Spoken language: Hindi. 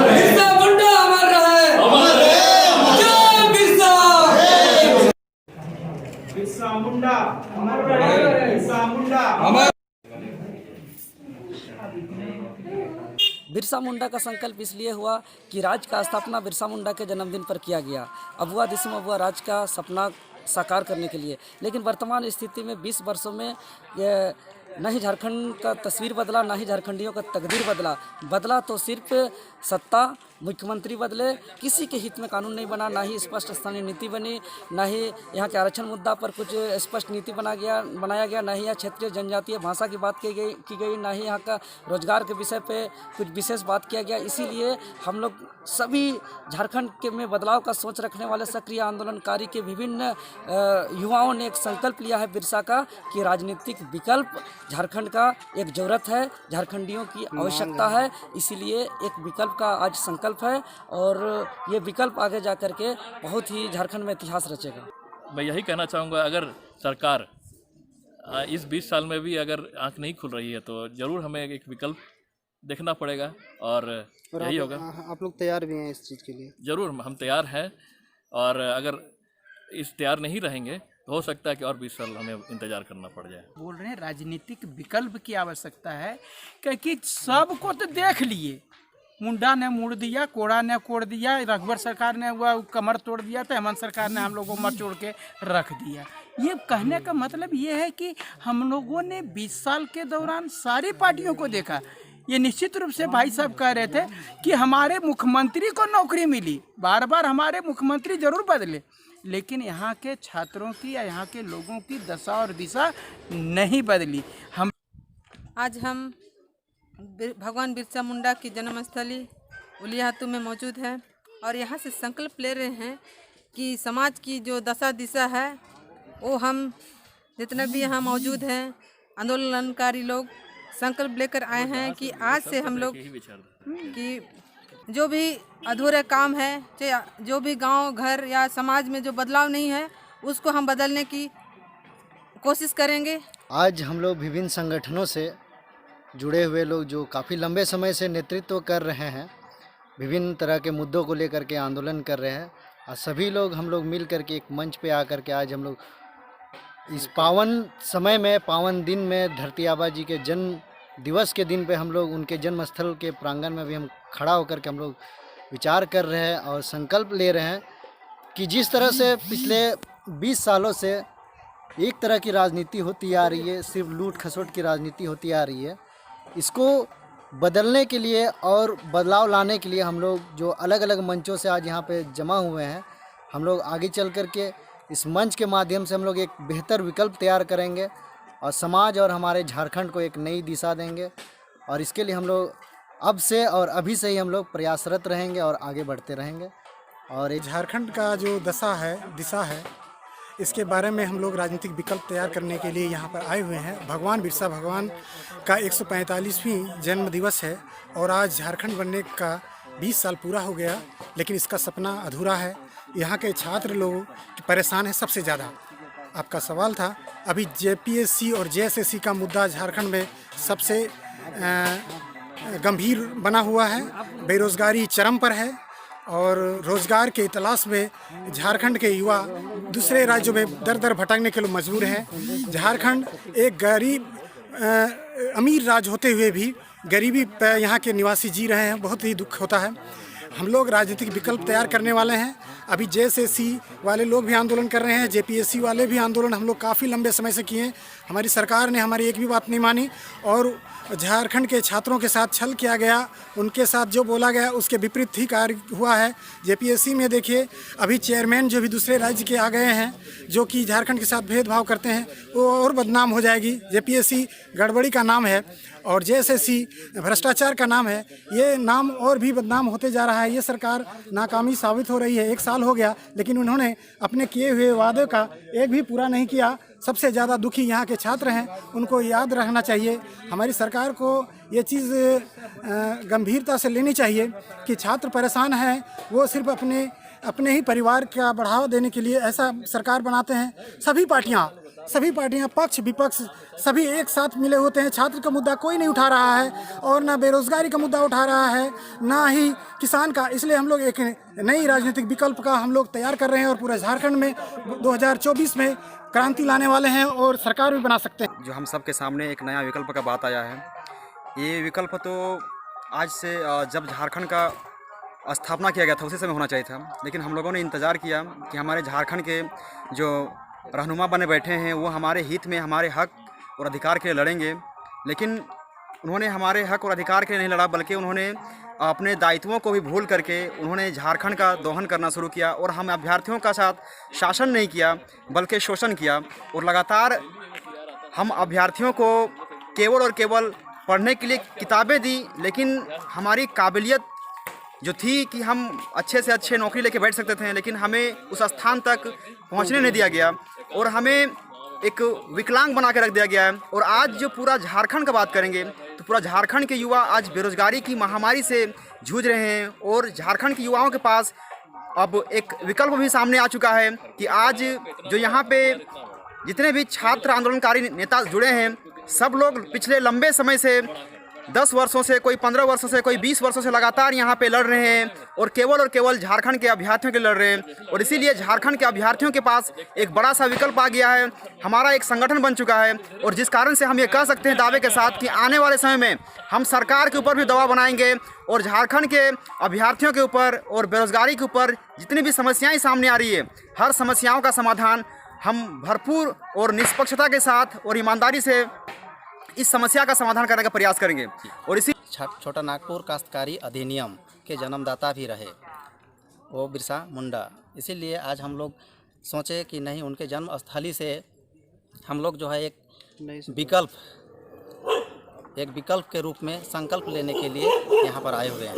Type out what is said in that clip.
बिरसा मुंडा अमर रहे, जय बिरसा। बिरसा मुंडा अमर रहे, बिरसा मुंडा अमर। बिरसा मुंडा का संकल्प इसलिए हुआ कि राज्य का स्थापना बिरसा मुंडा के जन्मदिन पर किया गया, अबुआ दिसम अबुआ राज्य का सपना साकार करने के लिए। लेकिन वर्तमान स्थिति में 20 वर्षों में न ही झारखंड का तस्वीर बदला, ना ही झारखंडियों का तकदीर बदला तो सिर्फ सत्ता, मुख्यमंत्री बदले, किसी के हित में कानून नहीं बना, ना ही स्पष्ट स्थानीय नीति बनी, ना ही यहाँ के आरक्षण मुद्दा पर कुछ स्पष्ट नीति बनाया गया, ना ही यहाँ क्षेत्रीय जनजातीय भाषा की बात की गई, ना ही यहाँ का रोजगार के विषय पे कुछ विशेष बात किया गया। इसीलिए हम लोग सभी झारखंड के में बदलाव का सोच रखने वाले सक्रिय आंदोलनकारी के विभिन्न युवाओं ने एक संकल्प लिया है बिरसा का कि राजनीतिक विकल्प झारखंड का एक जरूरत है, झारखंडियों की आवश्यकता है। इसीलिए एक विकल्प का आज संकल्प है और ये विकल्प आगे जा कर के बहुत ही झारखंड में इतिहास रचेगा। मैं यही कहना चाहूँगा, अगर सरकार इस 20 साल में भी अगर आंख नहीं खुल रही है तो ज़रूर हमें एक विकल्प देखना पड़ेगा और यही होगा। आप लोग तैयार भी हैं इस चीज़ के लिए? ज़रूर हम तैयार हैं और अगर इस तैयार नहीं रहेंगे तो हो सकता है कि और 20 साल हमें इंतजार करना पड़ जाए। बोल रहे हैं राजनीतिक विकल्प की आवश्यकता है, क्योंकि सबको तो देख लिए, मुंडा ने मुड़ दिया, कोड़ा ने कोड़ दिया, रघुवर सरकार ने वह कमर तोड़ दिया, तो हेमंत सरकार ने हम लोगों को मर चोड़ के रख दिया। ये कहने का मतलब ये है कि हम लोगों ने 20 साल के दौरान सारी पार्टियों को देखा। ये निश्चित रूप से भाई साहब कह रहे थे कि हमारे मुख्यमंत्री को नौकरी मिली, बार बार हमारे मुख्यमंत्री जरूर बदले, लेकिन यहाँ के छात्रों की या यहाँ के लोगों की दशा और दिशा नहीं बदली। आज हम भगवान बिरसा मुंडा की जन्मस्थली उलियातू में मौजूद है और यहाँ से संकल्प ले रहे हैं कि समाज की जो दशा दिशा है वो हम जितने भी यहाँ मौजूद हैं आंदोलनकारी लोग संकल्प लेकर आए हैं कि आज से हम लोग कि जो भी अधूरे काम है, चाहे जो भी गांव घर या समाज में जो बदलाव नहीं है उसको हम बदलने की कोशिश करेंगे। आज हम लोग विभिन्न संगठनों से जुड़े हुए लोग जो काफ़ी लंबे समय से नेतृत्व कर रहे हैं, विभिन्न तरह के मुद्दों को लेकर के आंदोलन कर रहे हैं और सभी लोग हम लोग मिल कर के एक मंच पे आकर के आज हम लोग इस पावन समय में, पावन दिन में, धरती आबा जी के जन्म दिवस के दिन पे हम लोग उनके जन्म स्थल के प्रांगण में भी हम खड़ा होकर के हम लोग विचार कर रहे हैं और संकल्प ले रहे हैं कि जिस तरह से पिछले 20 सालों से एक तरह की राजनीति होती आ रही है, सिर्फ लूट खसोट की राजनीति होती आ रही है, इसको बदलने के लिए और बदलाव लाने के लिए हम लोग जो अलग अलग मंचों से आज यहाँ पे जमा हुए हैं, हम लोग आगे चल कर के इस मंच के माध्यम से हम लोग एक बेहतर विकल्प तैयार करेंगे और समाज और हमारे झारखंड को एक नई दिशा देंगे। और इसके लिए हम लोग अब से और अभी से ही हम लोग प्रयासरत रहेंगे और आगे बढ़ते रहेंगे। और झारखंड का जो दिशा है इसके बारे में हम लोग राजनीतिक विकल्प तैयार करने के लिए यहाँ पर आए हुए हैं। भगवान बिरसा भगवान का 145वीं जन्म दिवस है और आज झारखंड बनने का 20 साल पूरा हो गया, लेकिन इसका सपना अधूरा है। यहाँ के छात्र लोग परेशान हैं सबसे ज़्यादा। आपका सवाल था, अभी जेपीएससी और जेएसएससी का मुद्दा झारखंड में सबसे गंभीर बना हुआ है। बेरोज़गारी चरम पर है और रोज़गार के तलाश में झारखंड के युवा दूसरे राज्यों में दर दर भटकने के लिए मजबूर हैं। झारखंड एक गरीब अमीर राज्य होते हुए भी गरीबी पर यहाँ के निवासी जी रहे हैं, बहुत ही दुख होता है। हम लोग राजनीतिक विकल्प तैयार करने वाले हैं। अभी जेएसएससी वाले लोग भी आंदोलन कर रहे हैं, जेपीएससी वाले भी आंदोलन हम लोग काफ़ी लंबे समय से किए हैं। हमारी सरकार ने हमारी एक भी बात नहीं मानी और झारखंड के छात्रों के साथ छल किया गया, उनके साथ जो बोला गया उसके विपरीत ही कार्य हुआ है। जेपीएससी में देखिए, अभी चेयरमैन जो भी दूसरे राज्य के आ गए हैं जो कि झारखंड के साथ भेदभाव करते हैं, वो और बदनाम हो जाएगी। जेपीएससी गड़बड़ी का नाम है और जेएसएससी भ्रष्टाचार का नाम है। ये नाम और भी बदनाम होते जा रहा है। ये सरकार नाकामी साबित हो रही है। 1 साल हो गया लेकिन उन्होंने अपने किए हुए वादे का एक भी पूरा नहीं किया। सबसे ज़्यादा दुखी यहाँ के छात्र हैं, उनको याद रखना चाहिए। हमारी सरकार को ये चीज़ गंभीरता से लेनी चाहिए कि छात्र परेशान हैं, वो सिर्फ अपने ही परिवार का बढ़ावा देने के लिए ऐसा सरकार बनाते हैं। सभी पार्टियाँ सभी पार्टियां पक्ष विपक्ष सभी एक साथ मिले होते हैं। छात्र का मुद्दा कोई नहीं उठा रहा है और ना बेरोजगारी का मुद्दा उठा रहा है, ना ही किसान का। इसलिए हम लोग एक नई राजनीतिक विकल्प का हम लोग तैयार कर रहे हैं और पूरा झारखंड में 2024 में क्रांति लाने वाले हैं और सरकार भी बना सकते हैं। जो हम सब के सामने एक नया विकल्प का बात आया है, ये विकल्प तो आज से जब झारखंड का स्थापना किया गया था उसी समय होना चाहिए था, लेकिन हम लोगों ने इंतज़ार किया कि हमारे झारखंड के जो रहनुमा बने बैठे हैं वो हमारे हित में हमारे हक और अधिकार के लिए लड़ेंगे। लेकिन उन्होंने हमारे हक और अधिकार के लिए नहीं लड़ा, बल्कि उन्होंने अपने दायित्वों को भी भूल करके उन्होंने झारखंड का दोहन करना शुरू किया और हम अभ्यर्थियों का साथ शासन नहीं किया बल्कि शोषण किया। और लगातार हम अभ्यर्थियों को केवल और केवल पढ़ने के लिए किताबें दी, लेकिन हमारी काबिलियत जो थी कि हम अच्छे से अच्छे नौकरी लेके बैठ सकते थे, लेकिन हमें उस स्थान तक पहुंचने नहीं दिया गया और हमें एक विकलांग बना के रख दिया गया है। और आज जो पूरा झारखंड का बात करेंगे तो पूरा झारखंड के युवा आज बेरोजगारी की महामारी से जूझ रहे हैं और झारखंड के युवाओं के पास अब एक विकल्प भी सामने आ चुका है कि आज जो यहाँ पे जितने भी छात्र आंदोलनकारी नेता जुड़े हैं, सब लोग पिछले लंबे समय से 10 वर्षों से, कोई 15 वर्षों से, कोई 20 वर्षों से लगातार यहाँ पे लड़ रहे हैं और केवल झारखंड के अभ्यर्थियों के लड़ रहे हैं। और इसीलिए झारखंड के अभ्यर्थियों के पास एक बड़ा सा विकल्प आ गया है, हमारा एक संगठन बन चुका है और जिस कारण से हम ये कह सकते हैं दावे के साथ कि आने वाले समय में हम सरकार के ऊपर भी दबाव बनाएंगे और झारखंड के अभ्यर्थियों के ऊपर और बेरोजगारी के ऊपर जितनी भी समस्याएँ सामने आ रही है, हर समस्याओं का समाधान हम भरपूर और निष्पक्षता के साथ और ईमानदारी से इस समस्या का समाधान करने का प्रयास करेंगे। और इसी छोटा नागपुर काश्तकारी अधिनियम के जन्मदाता भी रहे वो बिरसा मुंडा। इसीलिए आज हम लोग सोचे कि नहीं, उनके जन्म स्थली से हम लोग जो है एक विकल्प के रूप में संकल्प लेने के लिए यहाँ पर आए हुए हैं।